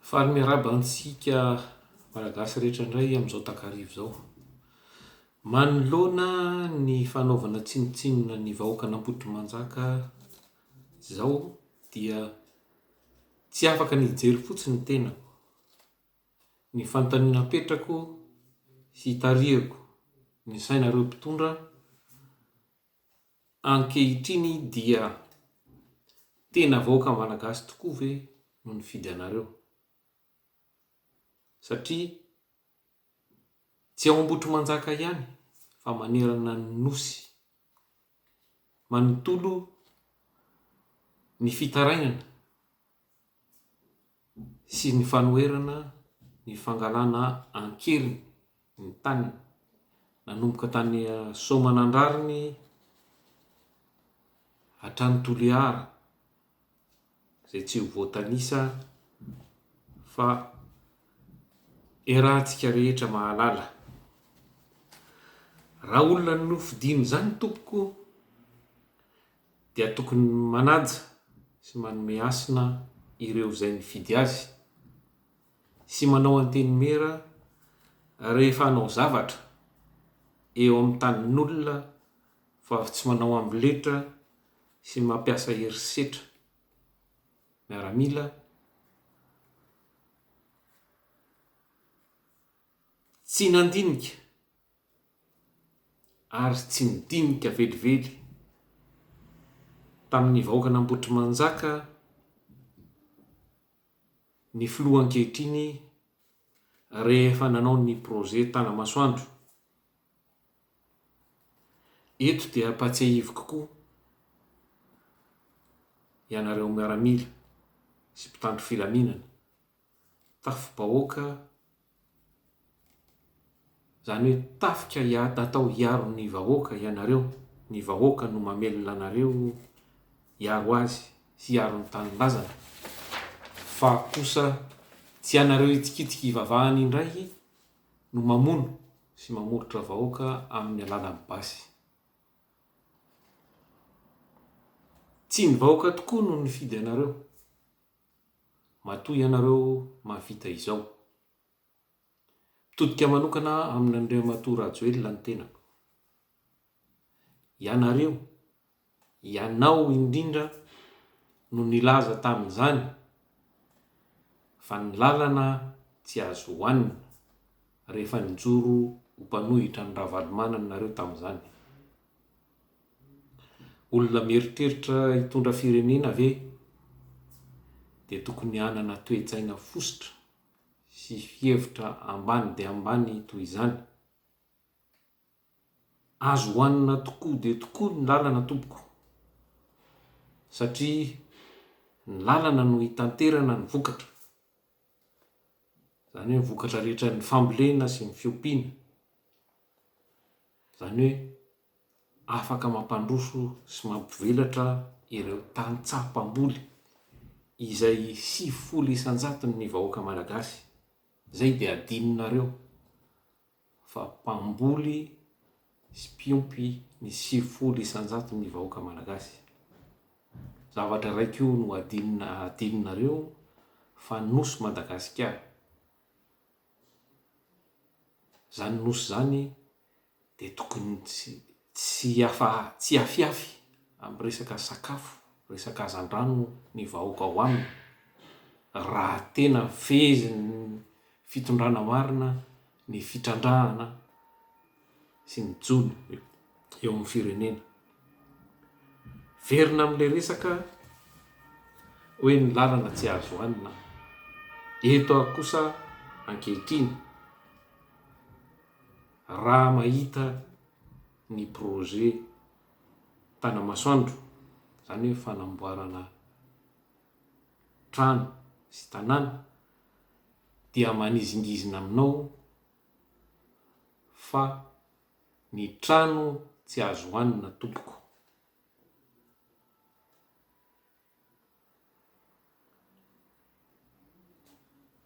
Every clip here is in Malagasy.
Faly miaraba antsika malagasy rehetra indray amin'izao takarivo zao. Manoloana ny fanaovana tsinotsinona ny vahoaka n'Ambotrimanjaka zao dia tsy afaka nijery fotsiny ny tenako, ny fanontaniana petrako sy tarihako ny sainareo mpitondra ankehitriny dia tena vahoaka malagasy tokoa ve no nifidy anareo? Satria tsy ao Ambotrimanjaka ihany fa manerana ny nosy, manontolo ny fitarainana sy ny fanoherana ny fangalana ankeriny ny taniny, nanomboka tany Soamanandrariny hatrany Toliara izay tsy ho voatanisa fa erahantsika rehetra mahalala. Raha olona no fidiny zany tompoko dia tokony manaja sy manome hasina ireo izay nifidy azy sy manao antenimera rehefa hanao zavatra eo amin'ny tanin'olona fa tsy manao ambiletra sy mampiasa herisetra. Miaramila tsy nandinika ary tsy nidinika velively tamin'ny vahoaka n'Ambotrimanjaka ny filoha ankehitriny rehefa nanao ny projet tanamasoandro. Eto dia ampatsiahivo kokoa ianareo miaramila sy mpitandro filaminana, tafibahoaka zany hoe tafika atao hiaro ny vahoaka ianareo, ny vahoaka no mamelona anareo hiaro azy sy hiaro ny tanindrazana, fa kosa tsy anareo hitsikitsika ivavahany indray no mamono sy mamorotra vahoaka amin'ny alalan'ny basy. Tsy ny vahoaka tokoa no nifidy anareo, matoa ianareo mahavita izao. Mitodika manokana amin'Andriamatoa Rajoelina ny tenako. Ianareo, ianao indrindra no nilaza tamin'izany fa ny lalana tsy azo hohanina rehefa nijoro ho mpanohitra ny Ravalomanana nareo tamin'izany. Olona mieritreritra hitondra firenena ve dia tokony hanana toe-tsaina fosotra sy hevitra ambany dia ambany toy izany. Azo hohanina tokoa dia tokoa ny lalana tompoko, satria ny lalana no hitanterana ny vokatra, zany hoe vokatra rehetra ny fambolena sy ny fiompiana, zany hoe afaka mampandroso sy mampivelatra ireo tantsaha-mpamboly izay 900 isan-jatony ny vahoaka malagasy. Zay dia adininareo fa mpamboly sy mpiompy ny 900 isan-jatony ny vahoaka malagasy. Zavatra raika io no adininareo fa nosy Madagasikara. Zany nosy zany dia tokony tsy afiafy amin'ny resaka sakafo, resaka hazan-drano ny vahoaka ao aminy, raha tena vezy ny fitondrana marina, ny fitrandrahana sy ny jony eo amin'ny firenena. Verina amin'ilay resaka hoe ny lalana tsy azo hohanina. Eto kosa ankehitriny, raha mahita ny projet tanamasoandro, zany hoe fanamboarana trano sy tanàna, dia manizingizina aminao fa ny trano tsy azo hohanina tompoko.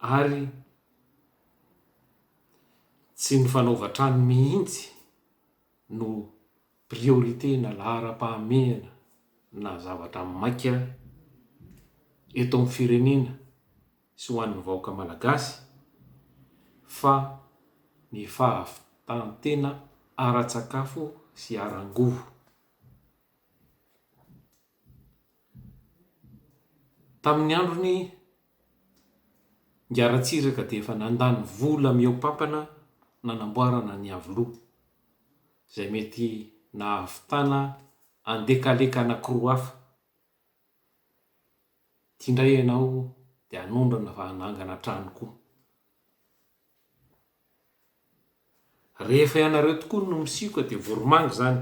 Ary tsy ny fanaova-trano mihitsy no priorité na lahara-pahamehana na zavatra maika eto amin'ny firenena sy ho an'ny vahoaka malagasy fa ny fahavitantena ara-tsakafo sy arangovo. Tamin'ny androny Ngaratsiraka dia efa nandany vola mihoampampana nanamboarana ny avoloa izay mety nahavitana andekaleka anankiroa hafa. Tiandray ianao dia anondrana fa hanangana trano koa. Rehefa ianareo tokoa no misioka dia voromangy zany,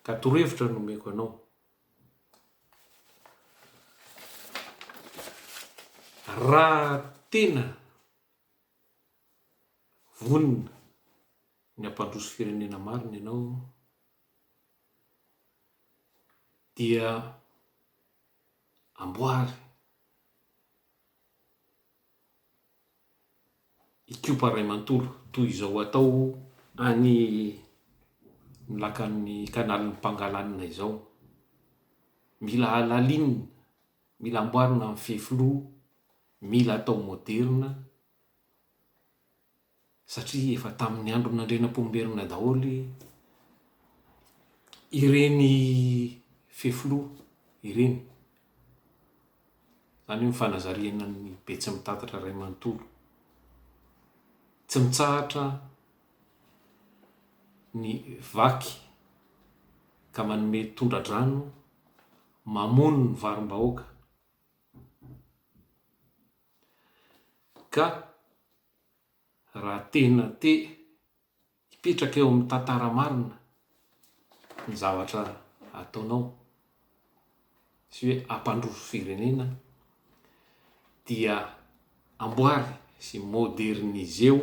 ka torohevitra no omeko anao. Raha tena vonina ny ampandroso firenena marina ianao dia amboary ikopa ray manontolo toy izao atao any milakan'ny kanalin'ny Pangalanina izao. Mila halalinina, mila amboarina amin'ny fefilo, mila atao moderna satria efa tamin'ny andro nandrenam-pomberina daholy ireny fefilo ireny. Zany hoe fanazariana ny Betsy Mitatatra ray manontolo. Tsy mitsahatra ny vaky ka manome tondradrano mamono ny varim-bahoaka. Ka raha tena hipetraka eo amin'ny tantara marina ny zavatra ataonao sy hoe ampandroso firenena dia amboary sy moderniseo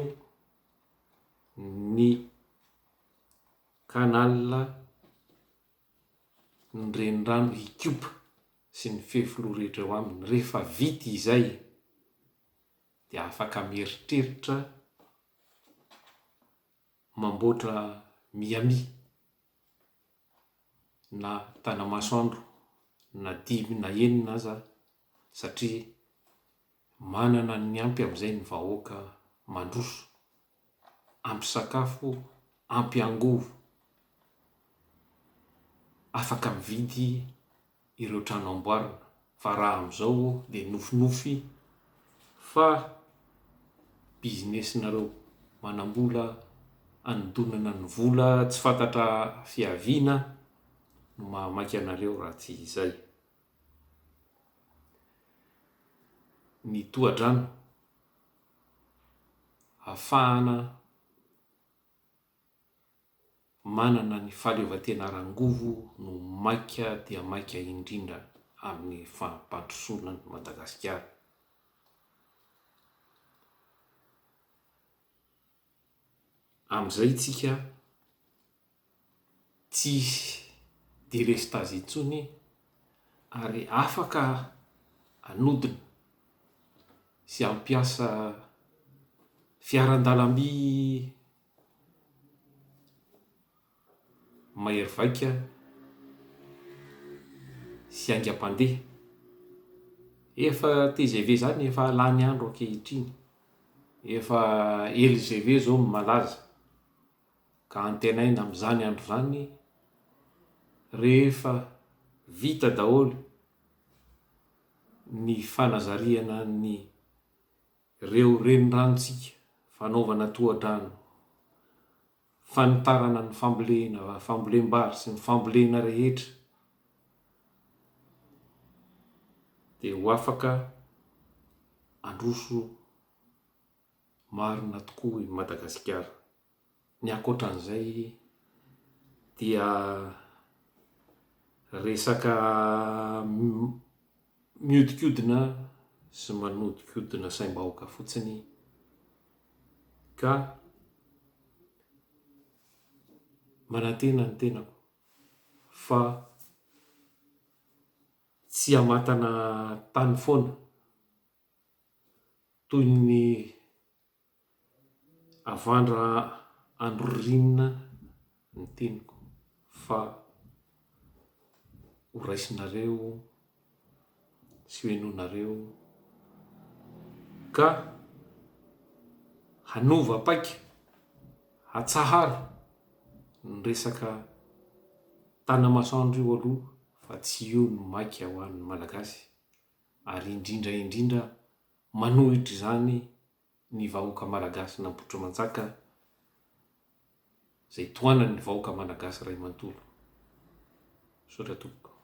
ny kanala, ny renirano ikopa sy ny fefilo rehetra eo aminy. Rehefa vita izay dia afaka mieritreritra mamboatra Miami na Tanamasoandro na 5 na 6 aza, satria manana ny ampy amin'izay ny vahoaka mandroso, ampy sakafo, ampy angovo, afaka mividy ireo trano amboarina. Fa raha amin'izao dia nofinofy fa bizinesinareo manambola anodonana ny vola tsy fantatra fiaviana no mahamaky anareo raha tsy izay. Ny tohadrano ahafahana manana ny fahaleovantena arangovo no maika dia maika indrindra amin'ny fampandrosoana ny Madagasikara. Amin'izay tsika tsy delestazy intsony ary afaka anodina sy ampiasa fiaran-dalamby mahery vaika sy aingam-pandeha. Efa TGV zany efa lany andro ankehitriny, efa LGV zao ny malaza, ka antenaina amin'izany andro zany rehefa vita daholy ny fanazariana ny reo reniranontsika, fanaovana tohadrano, fanitarana ny fambolena, fambolem-bary sy ny fambolena rehetra, dia ho afaka androso marina tokoa i Madagasikara. Ny ankoatran'izay dia resaka miodikodina sy manodikodina saim-bahoaka fotsiny, ka manantena ny tenako fa tsy hamatana tany foana toy ny avandra andro ririnina ny teniko, fa ho raisinareo sy hoenonareo ka hanova paika hatsahara ny resaka tanamasoandro io aloha fa tsy io no maika ho an'ny malagasy ary indrindra manohitry zany ny vahoaka malagasy nampotro manjaka zay toanany vahoaka malagasy ray manontolo. Sotra tompoko.